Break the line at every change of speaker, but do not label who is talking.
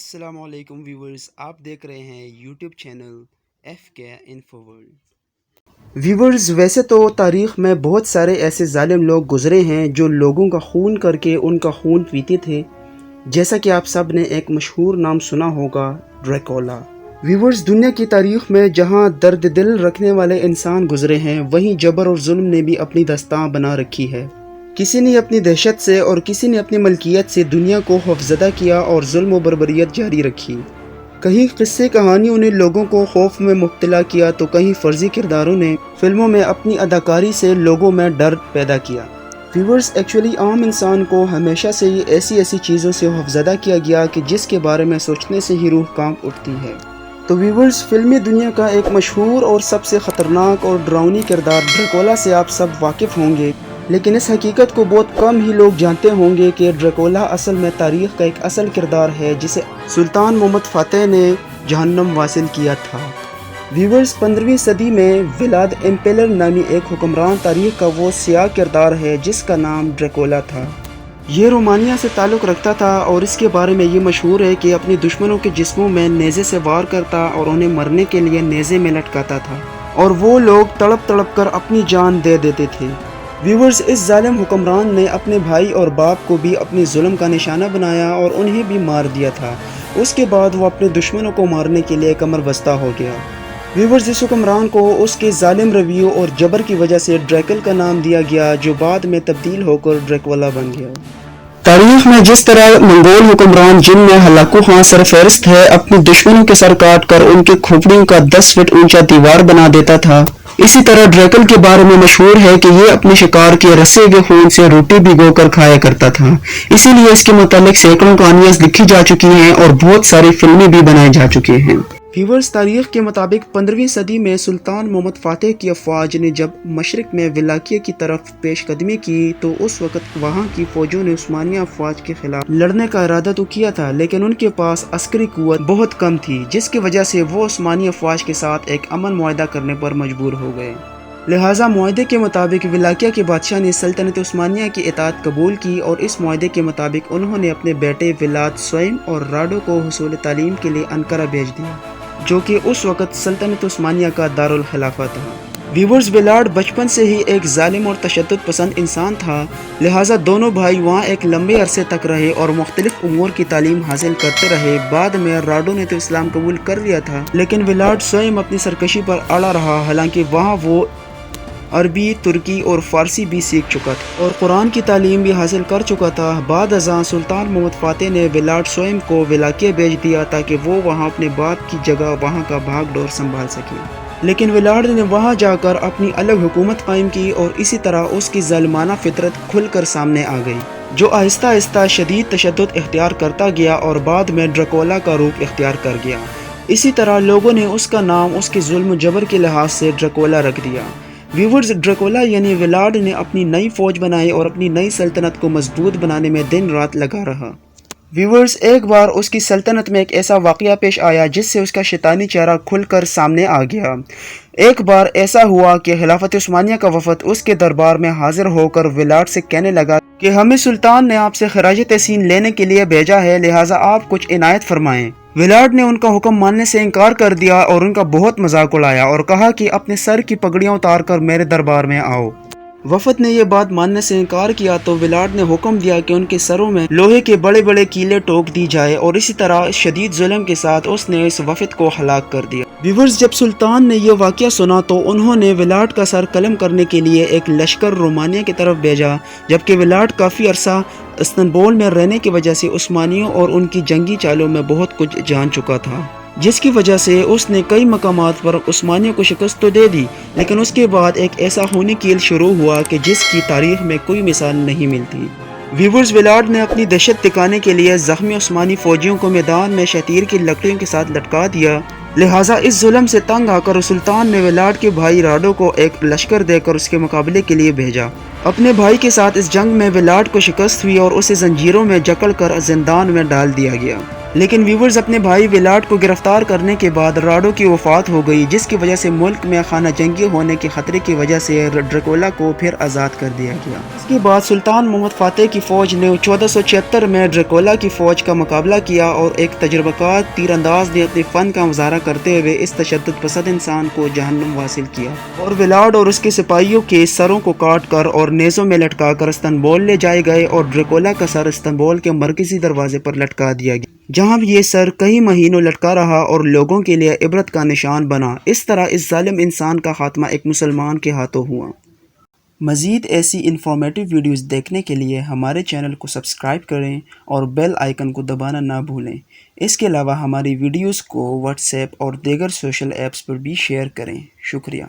अस्सलाम वालेकुम व्यूवर्स, आप देख रहे हैं YouTube channel FK info world. Viewers, वैसे तो तारीख़ में बहुत सारे ऐसे जालिम लोग गुज़रे हैं जो लोगों का खून करके उनका खून पीते थे। जैसा कि आप सब ने एक मशहूर नाम सुना होगा, ड्रैकुला। व्यूवर्स, दुनिया की तारीख़ में जहां दर्द दिल रखने वाले इंसान गुज़रे हैं, वहीं जबर और जुल्म ने भी अपनी दस्तां बना रखी है। किसी ने अपनी दहशत से और किसी ने अपनी मलकियत से दुनिया को खौफजदा किया और जुल्म व बर्बरियत जारी रखी। कहीं किस्से कहानियों ने लोगों को खौफ में मुब्तला किया तो कहीं फर्जी किरदारों ने फिल्मों में अपनी अदाकारी से लोगों में डर पैदा किया। व्यूवर्स, एक्चुअली आम इंसान को हमेशा से ही ऐसी चीज़ों से खौफजदा किया गया कि जिसके बारे में सोचने से ही रूह कांप उठती है। तो व्यूवर्स, फिल्मी दुनिया का एक मशहूर और सबसे ख़तरनाक और डरावनी किरदार ड्रैकुला से आप सब वाकिफ़ होंगे, लेकिन इस हकीकत को बहुत कम ही लोग जानते होंगे कि ड्रैकुला असल में तारीख़ का एक असल किरदार है जिसे सुल्तान मोहम्मद फ़ातेह ने जहन्नम वासिल किया था। व्यूवर्स, 15वीं सदी में व्लाद इम्पेलर नामी एक हुक्मरान तारीख़ का वो सियाह किरदार है जिसका नाम ड्रैकुला था। ये रोमानिया से ताल्लुक़ रखता था और इसके बारे में ये मशहूर है कि अपने दुश्मनों के जिस्मों में नेज़े से वार करता और उन्हें मरने के लिए नेज़े में लटकाता था और वो लोग तड़प कर अपनी जान दे देते थे। व्यूवर्स, इस जालिम हुक्मरान ने अपने भाई और बाप को भी अपने जुल्म का निशाना बनाया और उन्हें भी मार दिया था। उसके बाद वो अपने दुश्मनों को मारने के लिए कमर बस्ता हो गया। व्यूवर्स, इस हुक्मरान को उसके जालिम रवैयों और जबर की वजह से ड्रैकुला का नाम दिया गया, जो बाद में तब्दील होकर ड्रैकुला बन गया। तारीख में जिस तरह मंगोल हुक्मरान जिनमें हलाकू खां सरफहरिस्त है अपने दुश्मनों के सर काट कर उनके खोपड़ियों का 10 फीट ऊंचा दीवार बना देता था, इसी तरह ड्रैकुला के बारे में मशहूर है कि ये अपने शिकार के रसे हुए खून से रोटी भिगोकर खाया करता था। इसीलिए इसके मुतालिक सैकड़ों कहानियां लिखी जा चुकी हैं और बहुत सारी फिल्में भी बनाई जा चुकी हैं। व्यूवर्स, तारीख के मुताबिक 15वीं सदी में सुल्तान मोहम्मद फ़ातेह की अफवाज ने जब मशरिक में विलाकिया की तरफ पेशकदमी की तो उस वक़्त वहाँ की फ़ौजों ने उस्मानिया अफवाज के खिलाफ लड़ने का इरादा तो किया था, लेकिन उनके पास अस्करी कुव्वत बहुत कम थी, जिसकी वजह से वो उस्मानी अफवाज के साथ एक अमन मुआहदा करने पर मजबूर हो गए। लिहाजा मुआहदे के मुताबिक विलाकिया के बादशाह ने सल्तनत उस्मानिया की इताअत कबूल की और इस मुआहदे के मुताबिक उन्होंने अपने बेटे व्लाद सोइम और राडो को हुसूल तालीम के लिए अंकारा भेज दिया, जो कि उस वक़्त सल्तनत उस्मानिया का दारुल खिलाफा था। व्यूवर्स, व्लाद बचपन से ही एक जालिम और तशद्दुद पसंद इंसान था, लिहाजा दोनों भाई वहाँ एक लंबे अरसे तक रहे और मुख्तलिफ उमूर की तालीम हासिल करते रहे। बाद में राडो ने तो इस्लाम कबूल कर लिया था, लेकिन व्लाद स्वयं अपनी सरकशी पर अड़ा रहा। हालांकि वहाँ वो अरबी, तुर्की और फ़ारसी भी सीख चुका था और कुरान की तालीम भी हासिल कर चुका था। बाद अज़ां सुल्तान मोहम्मद फ़ातेह ने व्लाद स्वयं को विलाकिया भेज दिया ताकि वो वहाँ अपने बाप की जगह वहाँ का भाग डोर संभाल सके, लेकिन व्लाद ने वहाँ जाकर अपनी अलग हुकूमत कायम की और इसी तरह उसकी ज़ालिमाना फितरत खुलकर सामने आ गई, जो आहिस्ता आहिस्ता शदीद तशद्दुद इख्तियार करता गया और बाद में ड्रैकुला का रूप इख्तियार कर गया। इसी तरह लोगों ने उसका नाम उसके जुल्म जबर के लिहाज से ड्रैकुला रख दिया। व्यूवर्स, ड्रैकुला यानी व्लाद ने अपनी नई फौज बनाई और अपनी नई सल्तनत को मजबूत बनाने में दिन रात लगा रहा। व्यूवर्स, एक बार उसकी सल्तनत में एक ऐसा वाक़या पेश आया जिससे उसका शैतानी चेहरा खुलकर सामने आ गया। एक बार ऐसा हुआ कि खिलाफत उस्मानिया का वफद उसके दरबार में हाजिर होकर व्लाद से कहने लगा कि हमें सुल्तान ने आपसे खराज तहसीन लेने के लिए भेजा है, लिहाजा आप कुछ इनायत फरमाएं। व्लाद ने उनका हुक्म मानने से इनकार कर दिया और उनका बहुत मजाक उड़ाया और कहा कि अपने सर की पगड़ियां उतार कर मेरे दरबार में आओ। वफद ने यह बात मानने से इनकार किया तो व्लाद ने हुक्म दिया कि उनके सरों में लोहे के बड़े बड़े कीले ठोक दी जाए और इसी तरह शदीद जुल्म के साथ उसने इस वफद को हलाक कर दिया। व्यूवर्स, जब सुल्तान ने यह वाक़या सुना तो उन्होंने व्लाद का सर कलम करने के लिए एक लश्कर रोमानिया की तरफ भेजा, जबकि व्लाद काफ़ी अरसा इस्तांबुल में रहने की वजह से उस्मानियों और उनकी जंगी चालों में बहुत कुछ जान चुका था, जिसकी वजह से उसने कई मकामात पर उस्मानियों को शिकस्त तो दे दी, लेकिन उसके बाद एक ऐसा खूनी कील शुरू हुआ कि जिसकी तारीख में कोई मिसाल नहीं मिलती। व्यूवर्स, व्लाद ने अपनी दहशत दिखाने के लिए जख्मी उस्मानी फौजियों को मैदान में शतीर की लकड़ियों के साथ लटका दिया। लिहाजा इस जुल्म से तंग आकर सुल्तान ने व्लाद के भाई राडो को एक लश्कर देकर उसके मुकाबले के लिए भेजा। अपने भाई के साथ इस जंग में व्लाद को शिकस्त हुई और उसे जंजीरों में जकड़ कर जिंदान में डाल दिया गया। لیکن ویورز اپنے بھائی ولاڈ کو گرفتار کرنے کے بعد راڈو کی وفات ہو گئی، جس کی وجہ سے ملک میں خانہ جنگی ہونے کے خطرے کی وجہ سے ڈریکولا کو پھر آزاد کر دیا گیا۔ اس کے بعد سلطان محمد فاتح کی فوج نے 1476 میں ڈریکولا کی فوج کا مقابلہ کیا اور ایک تجربہ کار تیر انداز نے اپنے فن کا مظاہرہ کرتے ہوئے اس تشدد پسند انسان کو جہنم واصل کیا اور ولاڈ اور اس کے سپاہیوں کے سروں کو کاٹ کر اور نیزوں میں لٹکا کر استنبول لے جائے گئے اور ڈریکولا کا سر استنبول کے مرکزی دروازے پر لٹکا دیا گیا، جہاں یہ سر کئی مہینوں لٹکا رہا اور لوگوں کے لیے عبرت کا نشان بنا۔ اس طرح اس ظالم انسان کا خاتمہ ایک مسلمان کے ہاتھوں ہوا۔ مزید ایسی انفارمیٹیو ویڈیوز دیکھنے کے لیے ہمارے چینل کو سبسکرائب کریں اور بیل آئیکن کو دبانا نہ بھولیں۔ اس کے علاوہ ہماری ویڈیوز کو واٹس ایپ اور دیگر سوشل ایپس پر بھی شیئر کریں۔ شکریہ۔